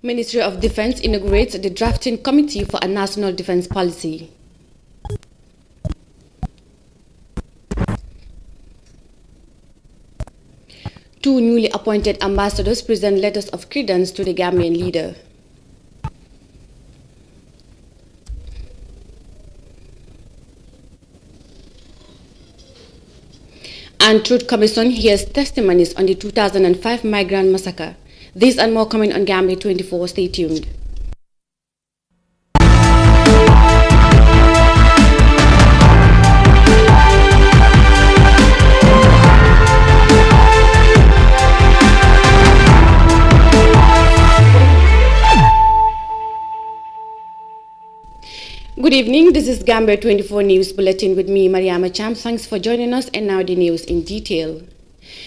Ministry of Defense inaugurates the drafting committee for a national defense policy. Two newly appointed ambassadors present letters of credence to the Gambian leader. And Truth Commission hears testimonies on the 2005 migrant massacre. These and more coming on Gambia24. Stay tuned. Good evening, this is Gambia24 News Bulletin with me, Mariama Cham. Thanks for joining us, and now the news in detail.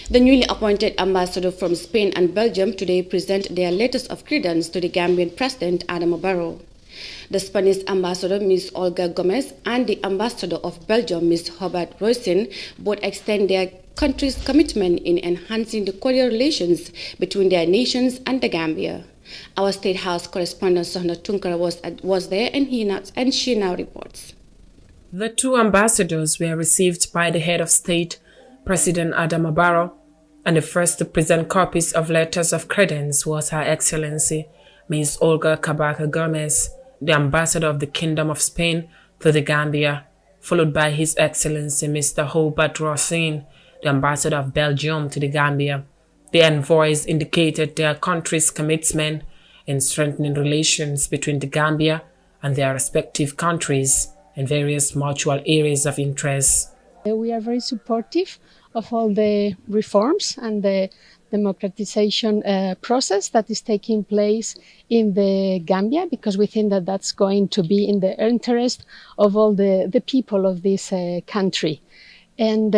The newly appointed ambassador from Spain and Belgium today present their letters of credence to the Gambian President Adama Barrow. The Spanish ambassador, Ms. Olga Gomez, and the ambassador of Belgium, Ms. Hubert Roysen, both extend their country's commitment in enhancing the cordial relations between their nations and the Gambia. Our State House correspondent Sohna Tunkara was there, and she now reports. The two ambassadors were received by the head of state, President Adama Barrow, and the first to present copies of letters of credence was Her Excellency Ms. Olga Cabaka Gomez, the ambassador of the Kingdom of Spain to the Gambia, followed by His Excellency Mr. Hubert Roysen, the ambassador of Belgium to the Gambia. The envoys indicated their country's commitment in strengthening relations between the Gambia and their respective countries in various mutual areas of interest. We are very supportive of all the reforms and the democratization process that is taking place in the Gambia, because we think that that's going to be in the interest of all the people of this country. And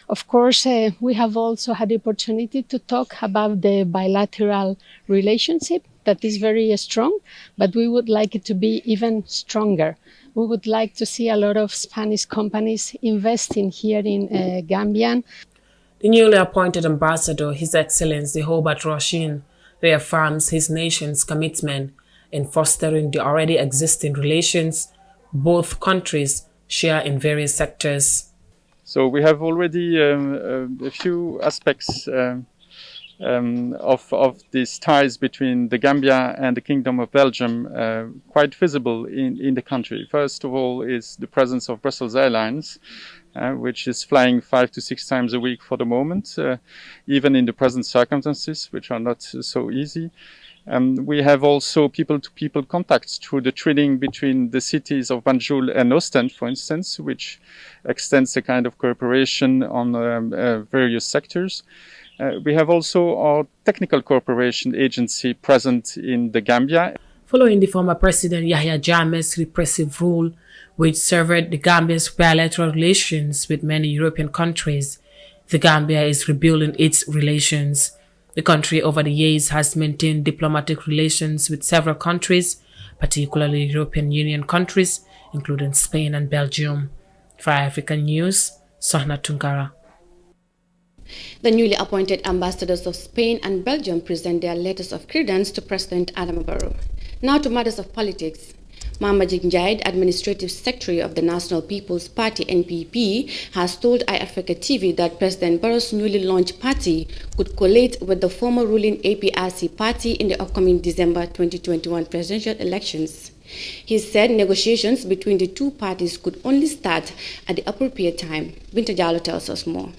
of course, we have also had the opportunity to talk about the bilateral relationship that is very strong, but we would like it to be even stronger. We would like to see a lot of Spanish companies investing here in Gambia. The newly appointed ambassador, His Excellency Hubert Roysen, reaffirms his nation's commitment in fostering the already existing relations both countries share in various sectors. So we have already a few aspects of these ties between the Gambia and the Kingdom of Belgium quite visible in the country. First of all is the presence of Brussels Airlines, which is flying 5 to 6 times a week for the moment, even in the present circumstances, which are not so easy. We have also people-to-people contacts through the trading between the cities of Banjul and Ostend, for instance, which extends a kind of cooperation on various sectors. We have also our technical cooperation agency present in the Gambia. Following the former President Yahya Jammeh's repressive rule, which severed the Gambia's bilateral relations with many European countries, the Gambia is rebuilding its relations. The country over the years has maintained diplomatic relations with several countries, particularly European Union countries, including Spain and Belgium. For African News, Sohna Tunkara. The newly appointed ambassadors of Spain and Belgium present their letters of credence to President Adama Barrow. Now to matters of politics. Mamajik Njai, Administrative Secretary of the National People's Party (NPP), has told iAfrica TV that President Barrow's newly launched party could collate with the former ruling APRC party in the upcoming December 2021 presidential elections. He said negotiations between the two parties could only start at the appropriate time. Binta Jallo tells us more.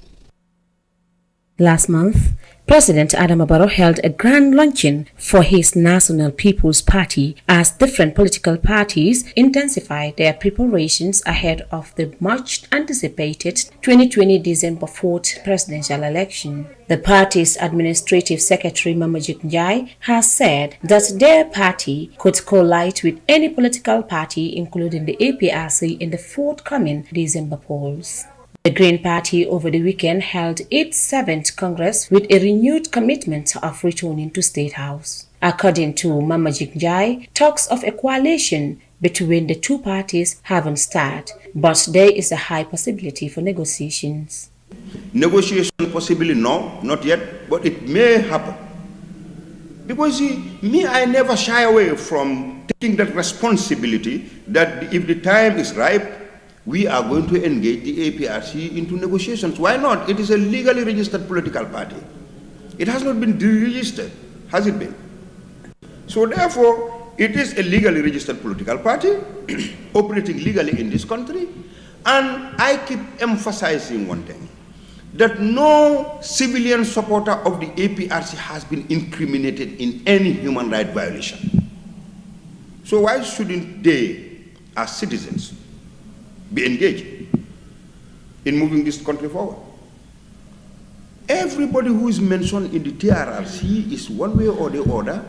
Last month, President Adama Barrow held a grand luncheon for his National People's Party as different political parties intensified their preparations ahead of the much-anticipated 2020 December 4th presidential election. The party's administrative secretary, Mamajik Njai, has said that their party could collide with any political party, including the APRC, in the forthcoming December polls. The Green Party over the weekend held its 7th Congress with a renewed commitment of returning to State House. According to Mamajik Njai, talks of a coalition between the two parties haven't started, but there is a high possibility for negotiations. Negotiation possibly no, not yet, but it may happen. Because I never shy away from taking that responsibility that if the time is ripe, we are going to engage the APRC into negotiations. Why not? It is a legally registered political party. It has not been deregistered, has it been? So therefore, it is a legally registered political party operating legally in this country. And I keep emphasizing one thing, that no civilian supporter of the APRC has been incriminated in any human rights violation. So why shouldn't they, as citizens, be engaged in moving this country forward? Everybody who is mentioned in the TRRC is one way or the other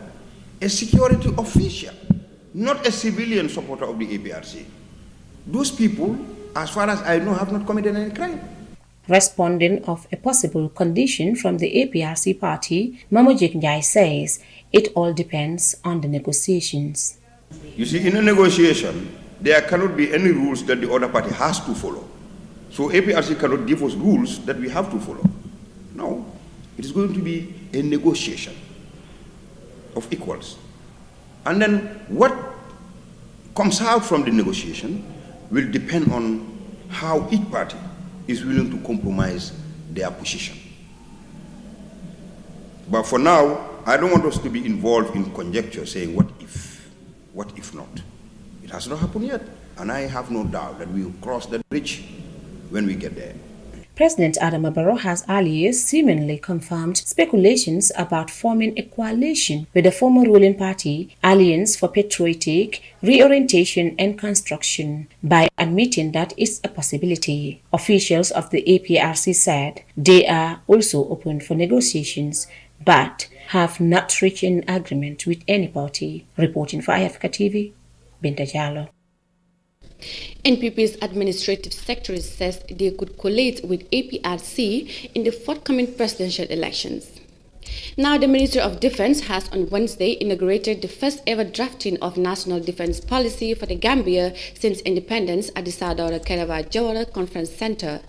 a security official, not a civilian supporter of the APRC. Those people, as far as I know, have not committed any crime. Responding of a possible condition from the APRC party, Mamojik Njai says it all depends on the negotiations. You see, in a negotiation, there cannot be any rules that the other party has to follow. So APRC cannot give us rules that we have to follow. No, it is going to be a negotiation of equals. And then what comes out from the negotiation will depend on how each party is willing to compromise their position. But for now, I don't want us to be involved in conjecture saying what if not. It has not happened yet, and I have no doubt that we will cross that bridge when we get there. President Adama Barrow has earlier seemingly confirmed speculations about forming a coalition with the former ruling party, Alliance for Patriotic Reorientation and Construction, by admitting that it's a possibility. Officials of the APRC said they are also open for negotiations, but have not reached an agreement with any party. Reporting for Africa TV, Binta Jallo. NPP's administrative secretary says they could collate with APRC in the forthcoming presidential elections. Now, the Ministry of Defense has on Wednesday inaugurated the first ever drafting of national defense policy for the Gambia since independence at the Sadara Kerawa Jawara Conference Center.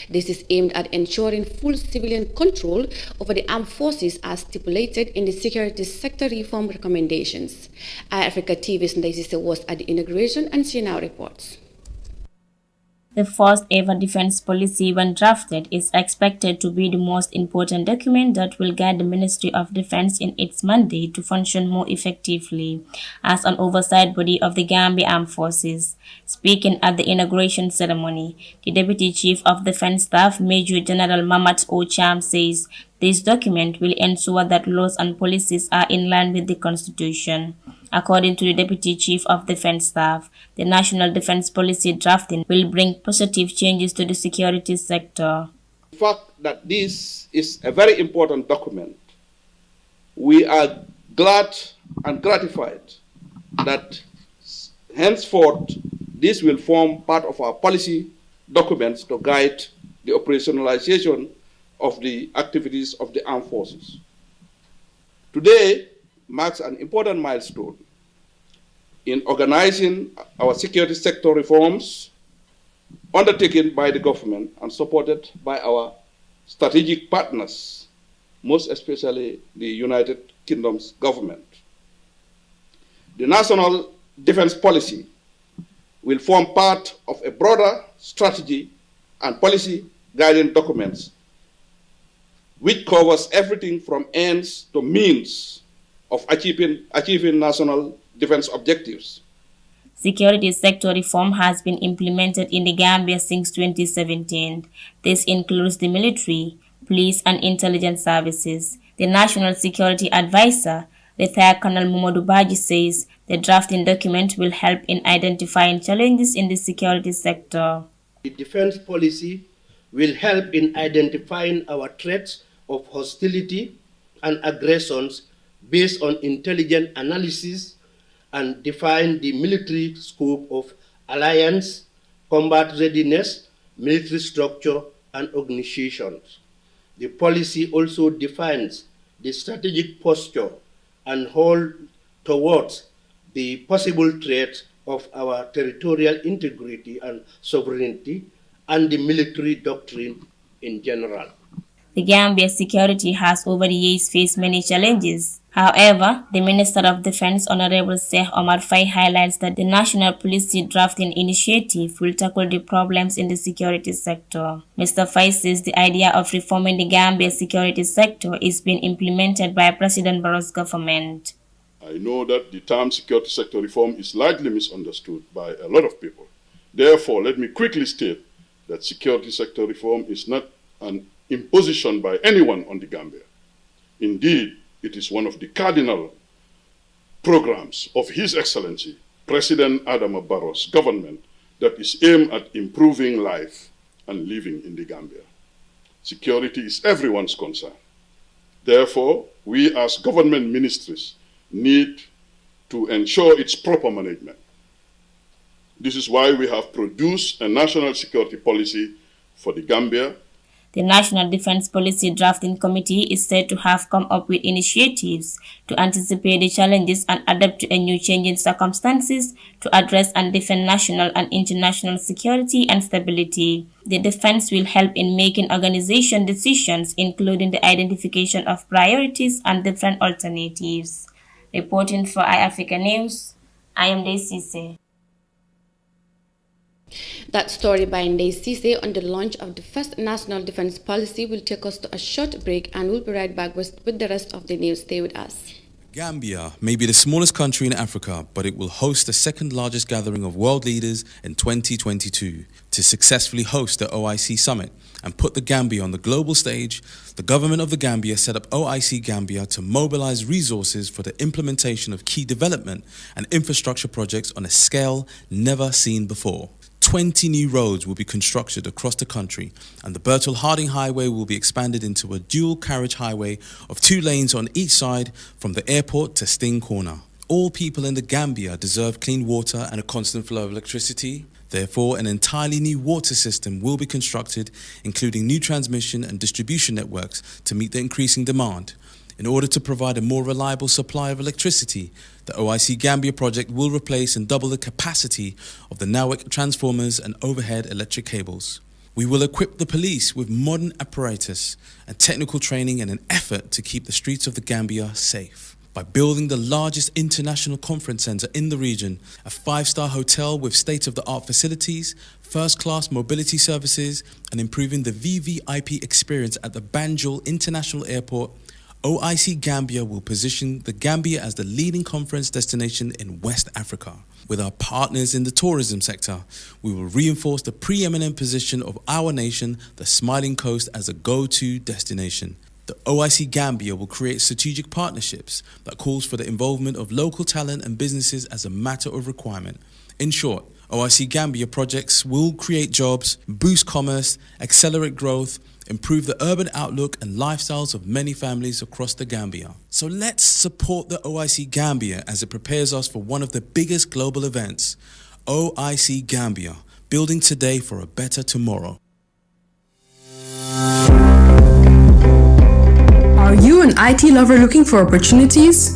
This is aimed at ensuring full civilian control over the armed forces as stipulated in the security sector reform recommendations. Africa TV's Ndaisise was at the inauguration and she now reports. The first ever defense policy, when drafted, is expected to be the most important document that will guide the Ministry of Defense in its mandate to function more effectively as an oversight body of the Gambia Armed Forces. Speaking at the inauguration ceremony, the Deputy Chief of Defense Staff, Major General Mamat Ocham, says this document will ensure that laws and policies are in line with the Constitution. According to the Deputy Chief of Defense Staff, the National Defense Policy drafting will bring positive changes to the security sector. The fact that this is a very important document, we are glad and gratified that henceforth this will form part of our policy documents to guide the operationalization of the activities of the armed forces. Today marks an important milestone in organizing our security sector reforms undertaken by the government and supported by our strategic partners, most especially the United Kingdom's government. The National Defense Policy will form part of a broader strategy and policy guiding documents which covers everything from ends to means of achieving national defense objectives. Security sector reform has been implemented in the Gambia since 2017. This includes the military, police and intelligence services. The National Security Advisor, retired Colonel Mamadou Baji, says the drafting document will help in identifying challenges in the security sector. The defense policy will help in identifying our threats of hostility and aggressions based on intelligent analysis and define the military scope of alliance, combat readiness, military structure, and organizations. The policy also defines the strategic posture and hold towards the possible threat of our territorial integrity and sovereignty and the military doctrine in general. The Gambia security has over the years faced many challenges. However, the Minister of Defense, Honorable Sheikh Omar Faye, highlights that the National Policy Drafting Initiative will tackle the problems in the security sector. Mr. Faye says the idea of reforming the Gambia security sector is being implemented by President Barrow's government. I know that the term security sector reform is largely misunderstood by a lot of people. Therefore, let me quickly state that security sector reform is not an imposition by anyone on the Gambia. Indeed, it is one of the cardinal programs of His Excellency, President Adama Barrow's government that is aimed at improving life and living in the Gambia. Security is everyone's concern. Therefore, we as government ministries need to ensure its proper management. This is why we have produced a national security policy for the Gambia. The National Defense Policy Drafting Committee is said to have come up with initiatives to anticipate the challenges and adapt to a new changing circumstances to address and defend national and international security and stability. The defense will help in making organization decisions, including the identification of priorities and different alternatives. Reporting for iAfrica News, I am Daisy. That story by Ndeye Cisse on the launch of the first national defense policy will take us to a short break, and we'll be right back with the rest of the news. Stay with us. Gambia may be the smallest country in Africa, but it will host the second largest gathering of world leaders in 2022. To successfully host the OIC Summit and put the Gambia on the global stage, the government of the Gambia set up OIC Gambia to mobilize resources for the implementation of key development and infrastructure projects on a scale never seen before. 20 new roads will be constructed across the country, and the Bertel-Harding Highway will be expanded into a dual carriage highway of 2 lanes on each side from the airport to Sting Corner. All people in the Gambia deserve clean water and a constant flow of electricity. Therefore, an entirely new water system will be constructed, including new transmission and distribution networks to meet the increasing demand. In order to provide a more reliable supply of electricity, the OIC Gambia project will replace and double the capacity of the NAWEC transformers and overhead electric cables. We will equip the police with modern apparatus and technical training in an effort to keep the streets of the Gambia safe. By building the largest international conference center in the region, a 5-star hotel with state-of-the-art facilities, first-class mobility services, and improving the VVIP experience at the Banjul International Airport, OIC Gambia will position the Gambia as the leading conference destination in West Africa. With our partners in the tourism sector, we will reinforce the preeminent position of our nation, the Smiling Coast, as a go-to destination. The OIC Gambia will create strategic partnerships that calls for the involvement of local talent and businesses as a matter of requirement. In short, OIC Gambia projects will create jobs, boost commerce, accelerate growth, improve the urban outlook and lifestyles of many families across the Gambia. So let's support the OIC Gambia as it prepares us for one of the biggest global events. OIC Gambia, building today for a better tomorrow. Are you an IT lover looking for opportunities?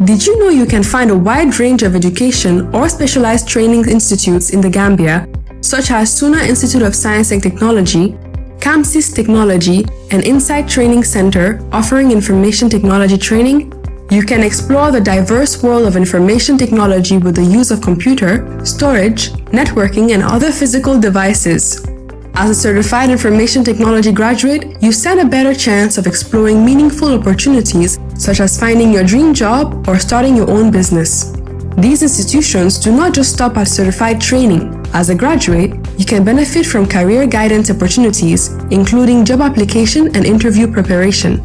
Did you know you can find a wide range of education or specialized training institutes in the Gambia, such as Suna Institute of Science and Technology, CAMSIS Technology, and Insight Training Center offering information technology training? You can explore the diverse world of information technology with the use of computer, storage, networking, and other physical devices. As a certified information technology graduate, you stand a better chance of exploring meaningful opportunities such as finding your dream job or starting your own business. These institutions do not just stop at certified training. As a graduate, you can benefit from career guidance opportunities, including job application and interview preparation.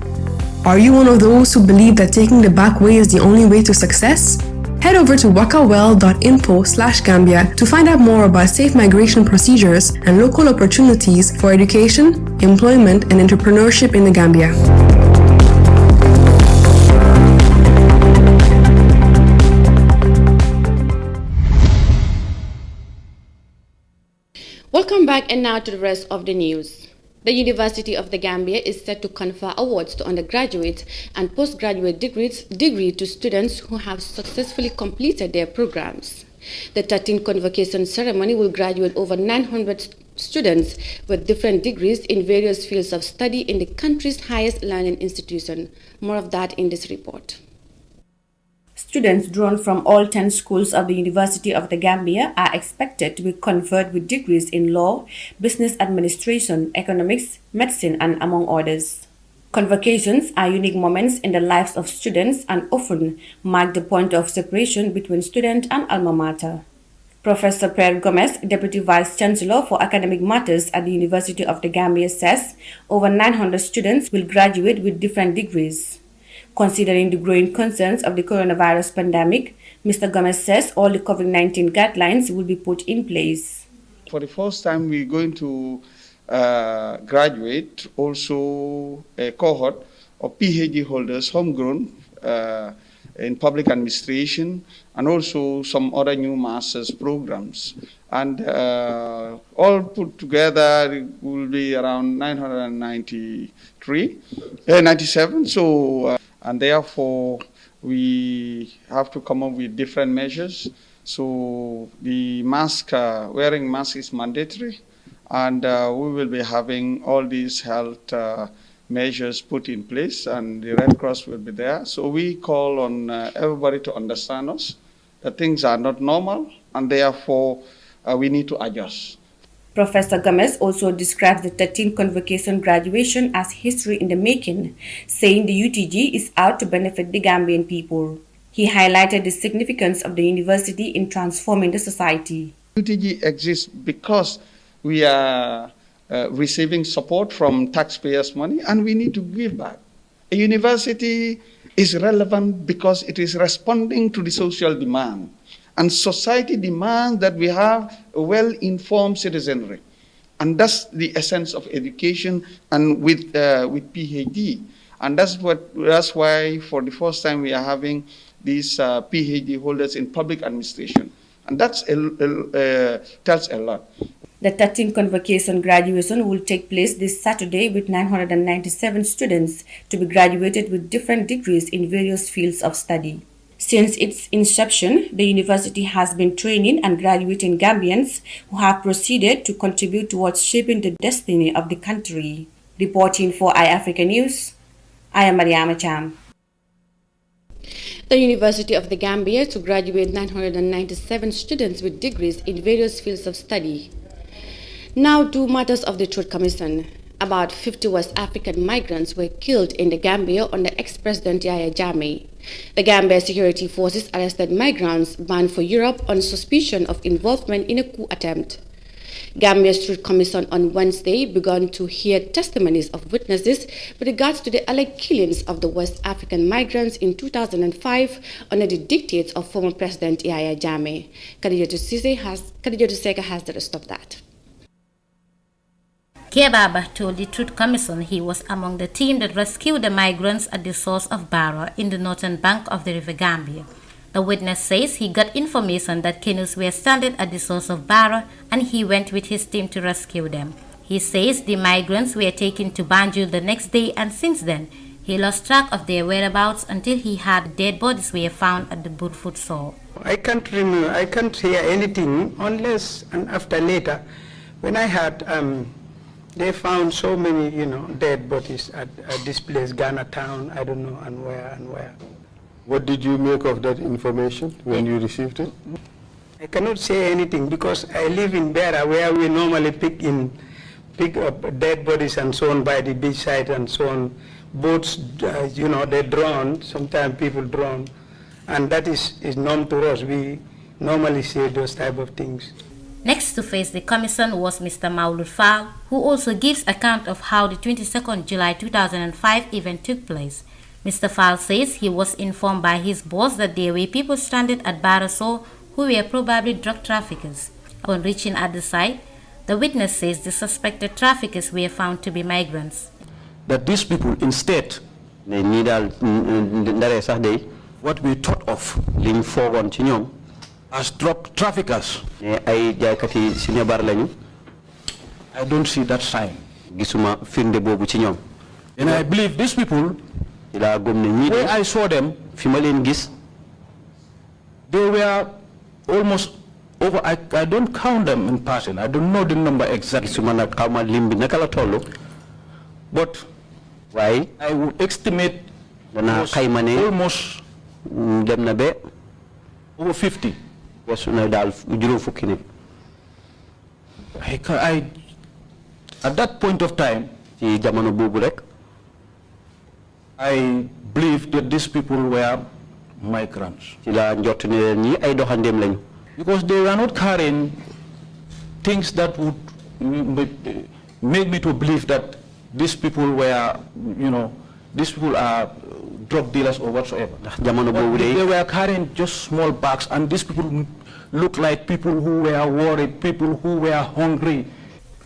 Are you one of those who believe that taking the back way is the only way to success? Head over to wakawell.info/Gambia to find out more about safe migration procedures and local opportunities for education, employment, and entrepreneurship in the Gambia. Welcome back, and now to the rest of the news. The University of the Gambia is set to confer awards to undergraduate and postgraduate degrees to students who have successfully completed their programs. The 13th convocation ceremony will graduate over 900 students with different degrees in various fields of study in the country's highest learning institution. More of that in this report. students drawn from all 10 schools of the University of the Gambia are expected to be conferred with degrees in law, business administration, economics, medicine, and among others. Convocations are unique moments in the lives of students and often mark the point of separation between student and alma mater. Professor Per Gomez, Deputy Vice Chancellor for Academic Matters at the University of the Gambia, says over 900 students will graduate with different degrees. Considering the growing concerns of the coronavirus pandemic, Mr. Gomez says all the COVID-19 guidelines will be put in place. For the first time, we're going to graduate also a cohort of PhD holders, homegrown, in public administration, and also some other new master's programs. And all put together it will be around 97. So, and therefore we have to come up with different measures. So the mask, wearing mask is mandatory, and we will be having all these health measures put in place, and the Red Cross will be there. So we call on everybody to understand us, that things are not normal, and therefore we need to adjust. Professor Gomez also describes the 13th convocation graduation as history in the making, saying the UTG is out to benefit the Gambian people. He highlighted the significance of the university in transforming the society. UTG exists because we are receiving support from taxpayers' money, and we need to give back. A university is relevant because it is responding to the social demand, and society demands that we have a well-informed citizenry, and that's the essence of education. And with PhD, and that's why for the first time we are having these PhD holders in public administration, and that's tells a lot. The 13th convocation graduation will take place this Saturday with 997 students to be graduated with different degrees in various fields of study. Since its inception, the university has been training and graduating Gambians who have proceeded to contribute towards shaping the destiny of the country. Reporting for iAfrica News, I am Mariama Cham. The University of the Gambia to graduate 997 students with degrees in various fields of study. Now to matters of the Truth Commission. About 50 West African migrants were killed in the Gambia under ex-President Yahya Jammeh. The Gambia security forces arrested migrants bound for Europe on suspicion of involvement in a coup attempt. Gambia's Truth Commission on Wednesday began to hear testimonies of witnesses with regards to the alleged killings of the West African migrants in 2005 under the dictates of former President Yahya Jammeh. Khadijatu Seka has the rest of that. Kebaba told the Truth Commission he was among the team that rescued the migrants at the source of Barra in the northern bank of the River Gambia. The witness says he got information that canoes were stranded at the source of Barra and he went with his team to rescue them. He says the migrants were taken to Banjul the next day, and since then he lost track of their whereabouts until he had dead bodies were found at the Budfoot shore. I can't remember, I can't hear anything unless and after later when I had they found so many, dead bodies at this place, Ghana town, I don't know, and where. What did you make of that information when you received it? I cannot say anything because I live in Beira, where we normally pick up dead bodies and so on by the beachside and so on. Boats, they drown, sometimes people drown, and that is known to us. We normally say those type of things. Next to face the commission was Mr. Maulud Fall, who also gives account of how the 22nd July 2005 event took place. Mr. Fall says he was informed by his boss that there were people stranded at Baraso who were probably drug traffickers. Upon reaching at the site, the witness says the suspected traffickers were found to be migrants. That these people instead, what we thought of as drug traffickers, I don't see that sign. And I believe these people, where I saw them, they were almost over. I don't count them in person. I don't know the number exactly. But why? I would estimate almost dem na be over 50. weesu na daal juróom fukki nit. At that point of time, ci jamono boobu rek, I believe that these people were migrants. ci la njort ne ñi ay doxandeem lañu. Because they were not carrying things that would make me to believe that these people were, these people are drug dealers or whatsoever. They were carrying just small bags, and these people looked like people who were worried, people who were hungry.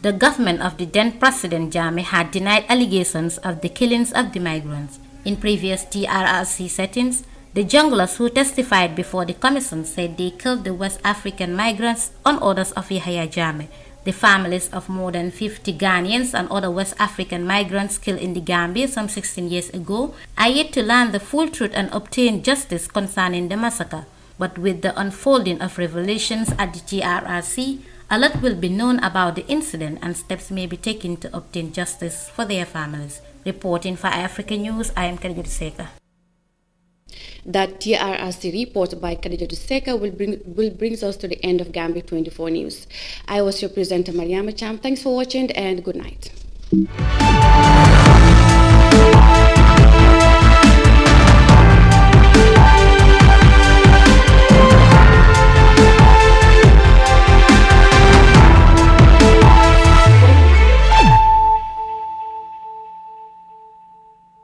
The government of the then President Jammeh had denied allegations of the killings of the migrants. In previous TRRC settings, the junglers who testified before the commission said they killed the West African migrants on orders of Yahya Jammeh. The families of more than 50 Ghanaians and other West African migrants killed in the Gambia some 16 years ago are yet to learn the full truth and obtain justice concerning the massacre. But with the unfolding of revelations at the TRRC, a lot will be known about the incident and steps may be taken to obtain justice for their families. Reporting for Africa News, I am Khadija Seka. That TRRC report by Khadija Seka will bring us to the end of Gambia24 News. I was your presenter, Mariama Cham. Thanks for watching and good night.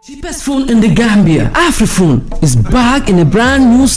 Cheapest phone in the Gambia, Afriphone, is back in a brand new